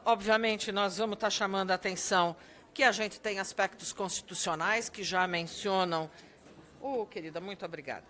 Obviamente, nós vamos estar chamando a atenção que a gente tem aspectos constitucionais que já mencionam... querida, muito obrigada.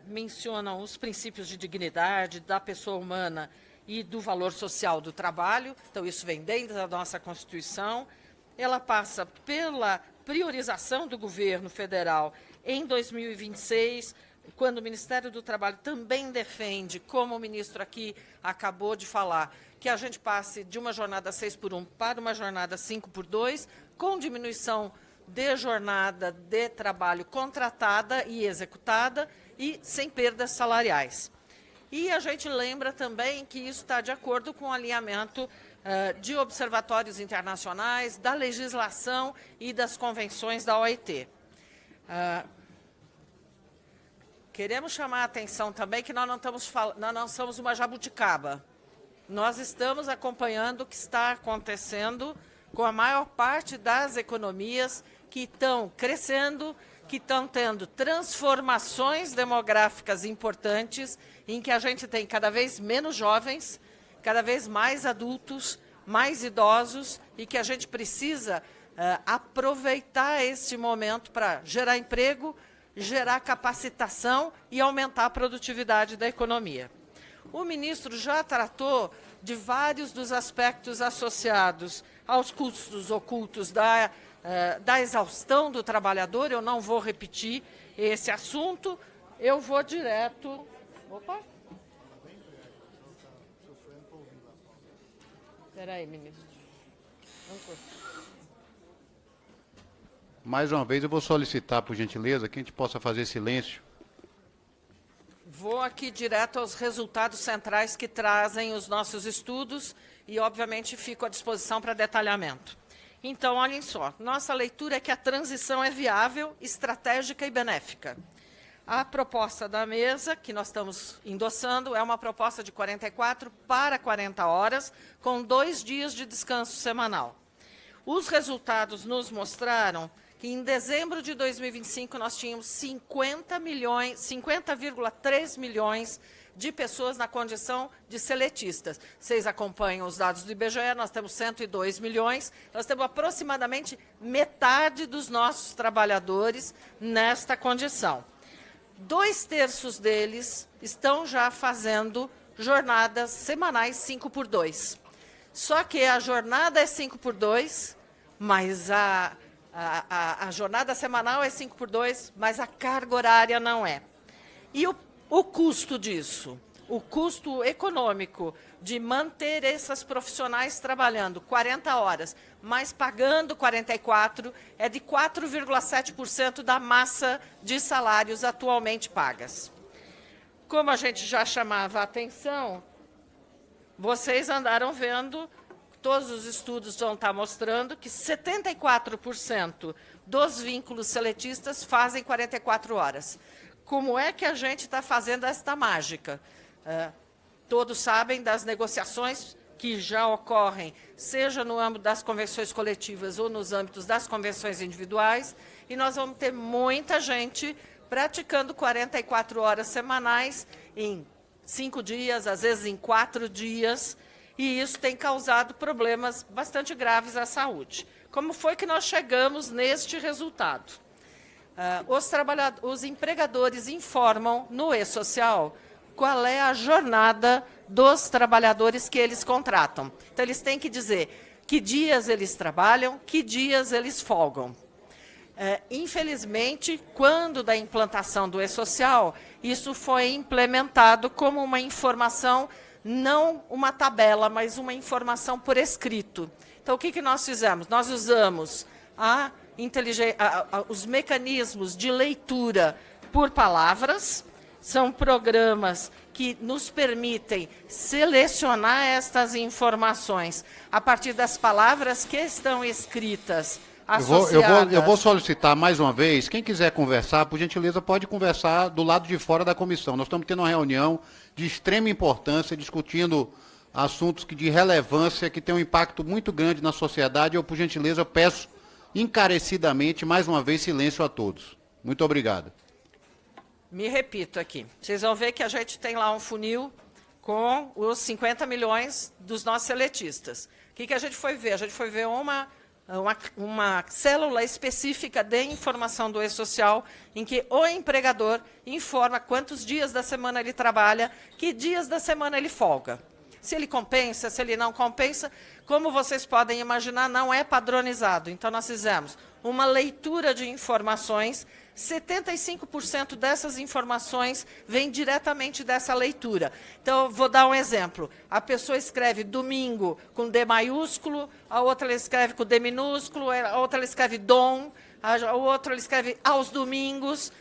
Mencionam os princípios de dignidade da pessoa humana e do valor social do trabalho. Então, isso vem dentro da nossa Constituição. Ela passa pela priorização do governo federal em 2026, quando o Ministério do Trabalho também defende, como o ministro aqui acabou de falar, que a gente passe de uma jornada 6x1 para uma jornada 5x2, com diminuição de jornada de trabalho contratada e executada e sem perdas salariais. E a gente lembra também que isso está de acordo com o alinhamento de observatórios internacionais, da legislação e das convenções da OIT. Queremos chamar a atenção também que nós não somos uma jabuticaba. Nós estamos acompanhando o que está acontecendo com a maior parte das economias que estão crescendo, que estão tendo transformações demográficas importantes, em que a gente tem cada vez menos jovens, cada vez mais adultos, mais idosos, e que a gente precisa aproveitar este momento para gerar emprego, gerar capacitação e aumentar a produtividade da economia. O ministro já tratou de vários dos aspectos associados aos custos ocultos da exaustão do trabalhador. Eu não vou repetir esse assunto, eu vou direto... Opa! Espera aí, ministro. Mais uma vez, eu vou solicitar, por gentileza, que a gente possa fazer silêncio. Vou aqui direto aos resultados centrais que trazem os nossos estudos e, obviamente, fico à disposição para detalhamento. Então, olhem só, nossa leitura é que a transição é viável, estratégica e benéfica. A proposta da mesa, que nós estamos endossando, é uma proposta de 44 para 40 horas, com 2 dias de descanso semanal. Os resultados nos mostraram que em dezembro de 2025 nós tínhamos 50,3 milhões de pessoas na condição de seletistas. Vocês acompanham os dados do IBGE, nós temos 102 milhões, nós temos aproximadamente metade dos nossos trabalhadores nesta condição. 2/3 deles estão já fazendo jornadas semanais 5x2. Só que a jornada é 5x2, mas a jornada semanal é 5x2, mas a carga horária não é. E o custo disso, o custo econômico de manter esses profissionais trabalhando 40 horas, mas pagando 44, é de 4,7% da massa de salários atualmente pagas. Como a gente já chamava a atenção, vocês andaram vendo, todos os estudos vão estar mostrando que 74% dos vínculos seletistas fazem 44 horas. Como é que a gente está fazendo esta mágica? Todos sabem das negociações que já ocorrem, seja no âmbito das convenções coletivas ou nos âmbitos das convenções individuais, e nós vamos ter muita gente praticando 44 horas semanais em 5 dias, às vezes em 4 dias, e isso tem causado problemas bastante graves à saúde. Como foi que nós chegamos neste resultado? Os empregadores informam no E-Social qual é a jornada dos trabalhadores que eles contratam. Então, eles têm que dizer que dias eles trabalham, que dias eles folgam. Infelizmente, quando da implantação do E-Social, isso foi implementado como uma informação, não uma tabela, mas uma informação por escrito. Então, o que nós fizemos? Nós usamos os mecanismos de leitura por palavras. São programas que nos permitem selecionar estas informações a partir das palavras que estão escritas, associadas... Eu vou solicitar mais uma vez, quem quiser conversar, por gentileza, pode conversar do lado de fora da comissão. Nós estamos tendo uma reunião de extrema importância, discutindo assuntos de relevância, que têm um impacto muito grande na sociedade. Eu, por gentileza, peço encarecidamente, mais uma vez, silêncio a todos. Muito obrigado. Me repito aqui, vocês vão ver que a gente tem lá um funil com os 50 milhões dos nossos seletistas. O que a gente foi ver? A gente foi ver uma célula específica de informação do E-Social, em que o empregador informa quantos dias da semana ele trabalha, que dias da semana ele folga. Se ele compensa, se ele não compensa, como vocês podem imaginar, não é padronizado. Então, nós fizemos uma leitura de informações, 75% dessas informações vêm diretamente dessa leitura. Então, vou dar um exemplo. A pessoa escreve domingo com D maiúsculo, a outra ela escreve com D minúsculo, a outra ela escreve dom, a outra ela escreve aos domingos.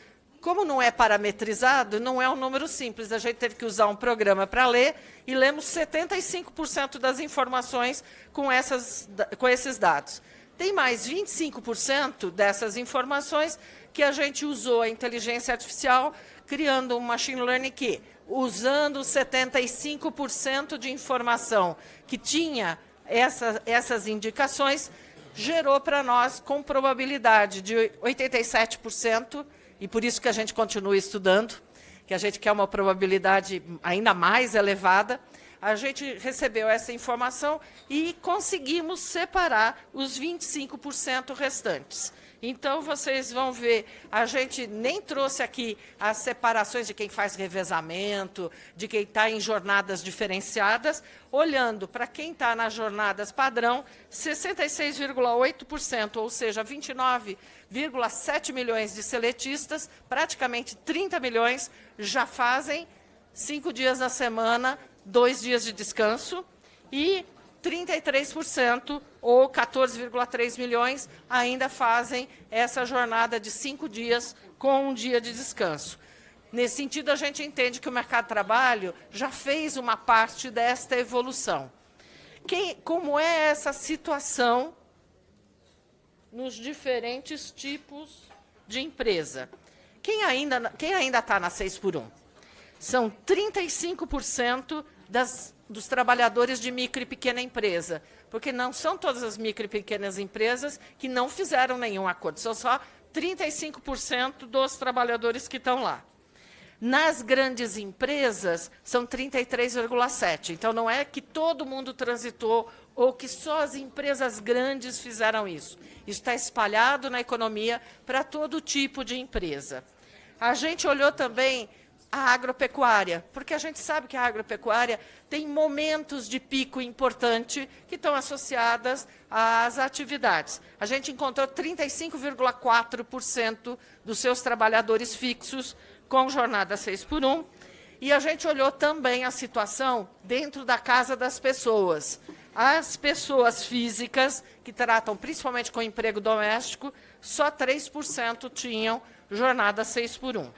Como não é parametrizado, não é um número simples. A gente teve que usar um programa para ler e lemos 75% das informações com esses dados. Tem mais 25% dessas informações que a gente usou a inteligência artificial, criando um machine learning que, usando 75% de informação que tinha essas indicações, gerou para nós com probabilidade de 87%, e por isso que a gente continua estudando, que a gente quer uma probabilidade ainda mais elevada. A gente recebeu essa informação e conseguimos separar os 25% restantes. Então, vocês vão ver, a gente nem trouxe aqui as separações de quem faz revezamento, de quem está em jornadas diferenciadas, olhando para quem está nas jornadas padrão, 66,8%, ou seja, 29,7 milhões de seletistas, praticamente 30 milhões, já fazem 5 dias na semana, 2 dias de descanso, e 33%, ou 14,3 milhões, ainda fazem essa jornada de 5 dias com 1 dia de descanso. Nesse sentido, a gente entende que o mercado de trabalho já fez uma parte desta evolução. Como é essa situação nos diferentes tipos de empresa? Quem ainda está na 6x1? São 35% dos trabalhadores de micro e pequena empresa, porque não são todas as micro e pequenas empresas que não fizeram nenhum acordo, são só 35% dos trabalhadores que estão lá. Nas grandes empresas, são 33,7%. Então, não é que todo mundo transitou ou que só as empresas grandes fizeram isso. Isso está espalhado na economia para todo tipo de empresa. A gente olhou também a agropecuária, porque a gente sabe que a agropecuária tem momentos de pico importante que estão associadas às atividades. A gente encontrou 35,4% dos seus trabalhadores fixos com jornada 6x1, e a gente olhou também a situação dentro da casa das pessoas. As pessoas físicas, que tratam principalmente com emprego doméstico, só 3% tinham jornada 6x1.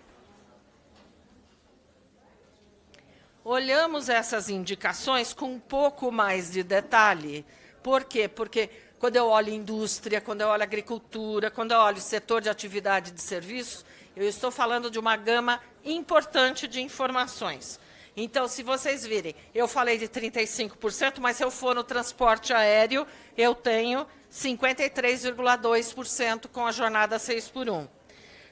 Olhamos essas indicações com um pouco mais de detalhe. Por quê? Porque quando eu olho indústria, quando eu olho agricultura, quando eu olho setor de atividade de serviços, eu estou falando de uma gama importante de informações. Então, se vocês virem, eu falei de 35%, mas se eu for no transporte aéreo, eu tenho 53,2% com a jornada 6x1.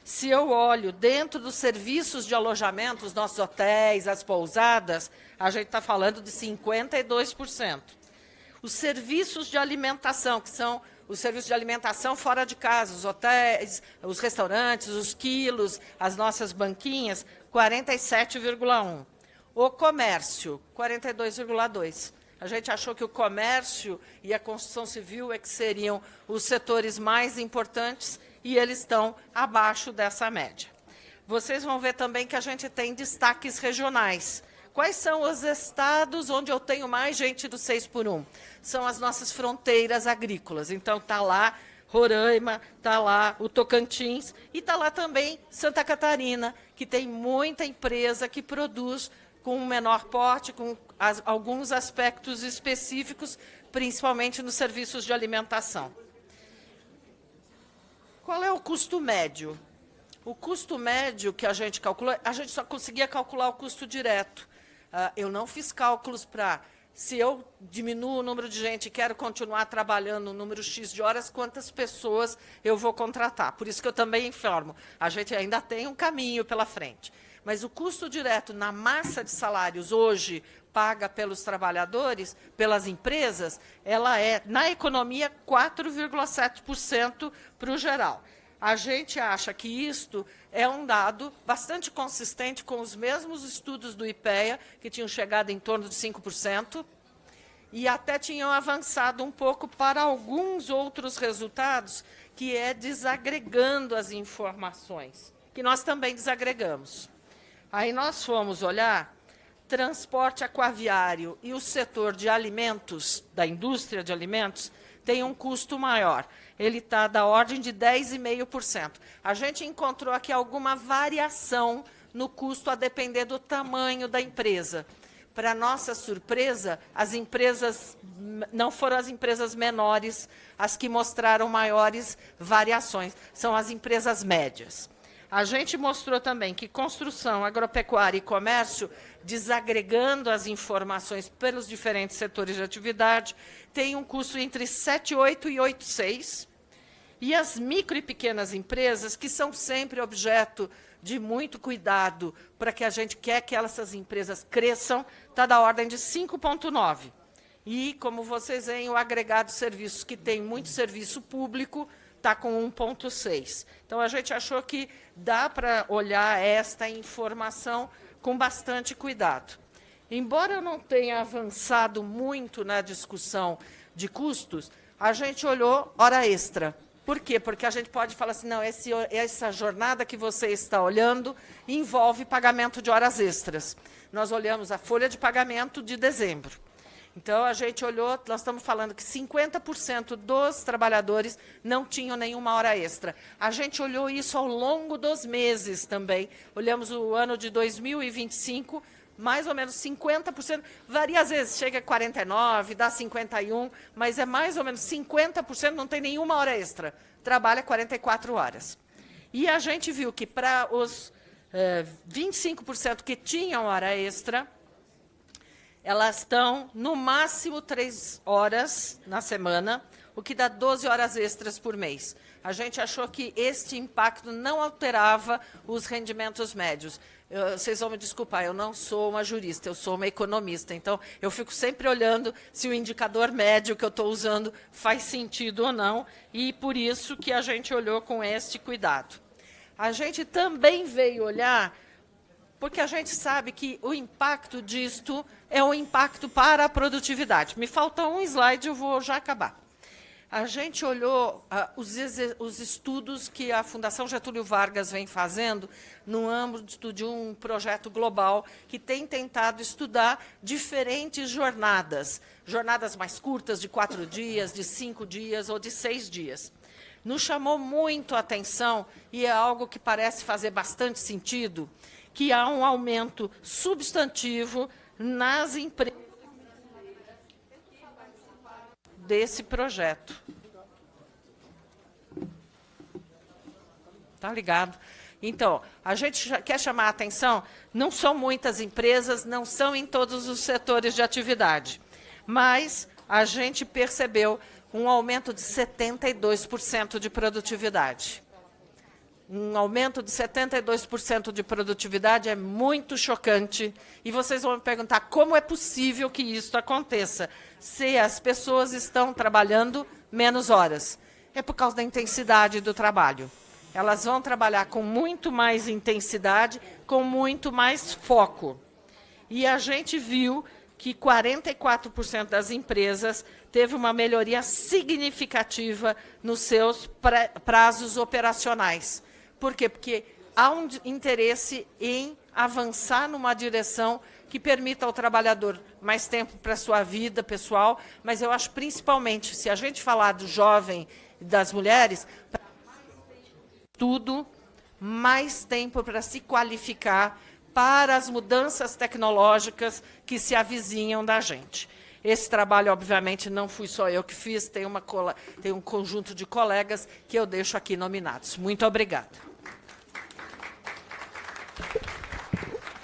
Se eu olho dentro dos serviços de alojamento, os nossos hotéis, as pousadas, a gente está falando de 52%. Os serviços de alimentação, que são os serviços de alimentação fora de casa, os hotéis, os restaurantes, os quilos, as nossas banquinhas, 47,1%. O comércio, 42,2%. A gente achou que o comércio e a construção civil é que seriam os setores mais importantes e eles estão abaixo dessa média. Vocês vão ver também que a gente tem destaques regionais. Quais são os estados onde eu tenho mais gente do 6x1? São as nossas fronteiras agrícolas. Então, está lá Roraima, está lá o Tocantins e está lá também Santa Catarina, que tem muita empresa que produz com um menor porte, com alguns aspectos específicos, principalmente nos serviços de alimentação. Qual é o custo médio? O custo médio que a gente calculou, a gente só conseguia calcular o custo direto. Eu não fiz cálculos para, se eu diminuo o número de gente e quero continuar trabalhando no número X de horas, quantas pessoas eu vou contratar. Por isso que eu também informo, a gente ainda tem um caminho pela frente. Mas o custo direto na massa de salários hoje, paga pelos trabalhadores, pelas empresas, ela é, na economia, 4,7% para o geral. A gente acha que isto é um dado bastante consistente com os mesmos estudos do IPEA, que tinham chegado em torno de 5%, e até tinham avançado um pouco para alguns outros resultados, que é desagregando as informações, que nós também desagregamos. Aí nós fomos olhar transporte aquaviário e o setor de alimentos, da indústria de alimentos, tem um custo maior. Ele está da ordem de 10,5%. A gente encontrou aqui alguma variação no custo a depender do tamanho da empresa. Para nossa surpresa, as empresas não foram as empresas menores as que mostraram maiores variações, são as empresas médias. A gente mostrou também que construção, agropecuária e comércio, desagregando as informações pelos diferentes setores de atividade, tem um custo entre 7,8 e 8,6. E as micro e pequenas empresas, que são sempre objeto de muito cuidado para que a gente quer que essas empresas cresçam, está da ordem de 5,9. E, como vocês veem, o agregado de serviços, que tem muito serviço público, está com 1,6. Então, a gente achou que dá para olhar esta informação com bastante cuidado. Embora eu não tenha avançado muito na discussão de custos, a gente olhou hora extra. Por quê? Porque a gente pode falar assim, não, essa jornada que você está olhando envolve pagamento de horas extras. Nós olhamos a folha de pagamento de dezembro. Então, a gente olhou, nós estamos falando que 50% dos trabalhadores não tinham nenhuma hora extra. A gente olhou isso ao longo dos meses também. Olhamos o ano de 2025, mais ou menos 50%, varia às vezes, chega a 49%, dá 51%, mas é mais ou menos 50% não tem nenhuma hora extra, trabalha 44 horas. E a gente viu que para os 25% que tinham hora extra, elas estão no máximo 3 horas na semana, o que dá 12 horas extras por mês. A gente achou que este impacto não alterava os rendimentos médios. Vocês vão me desculpar, eu não sou uma jurista, eu sou uma economista. Então, eu fico sempre olhando se o indicador médio que eu estou usando faz sentido ou não, e por isso que a gente olhou com este cuidado. A gente também veio olhar, porque a gente sabe que o impacto disto é um impacto para a produtividade. Me falta um slide, eu vou já acabar. A gente olhou os estudos que a Fundação Getúlio Vargas vem fazendo no âmbito de um projeto global que tem tentado estudar diferentes jornadas, jornadas mais curtas, de 4 dias, de 5 dias ou de 6 dias. Nos chamou muito a atenção, e é algo que parece fazer bastante sentido, que há um aumento substantivo nas empresas desse projeto. Tá ligado? Então, a gente quer chamar a atenção, não são muitas empresas, não são em todos os setores de atividade, mas a gente percebeu um aumento de 72% de produtividade. Um aumento de 72% de produtividade é muito chocante. E vocês vão me perguntar como é possível que isso aconteça, se as pessoas estão trabalhando menos horas. É por causa da intensidade do trabalho. Elas vão trabalhar com muito mais intensidade, com muito mais foco. E a gente viu que 44% das empresas teve uma melhoria significativa nos seus prazos operacionais. Por quê? Porque há um interesse em avançar numa direção que permita ao trabalhador mais tempo para a sua vida pessoal, mas eu acho principalmente, se a gente falar do jovem e das mulheres, tudo, mais tempo para se qualificar para as mudanças tecnológicas que se avizinham da gente. Esse trabalho, obviamente, não fui só eu que fiz, tem um conjunto de colegas que eu deixo aqui nominados. Muito obrigada.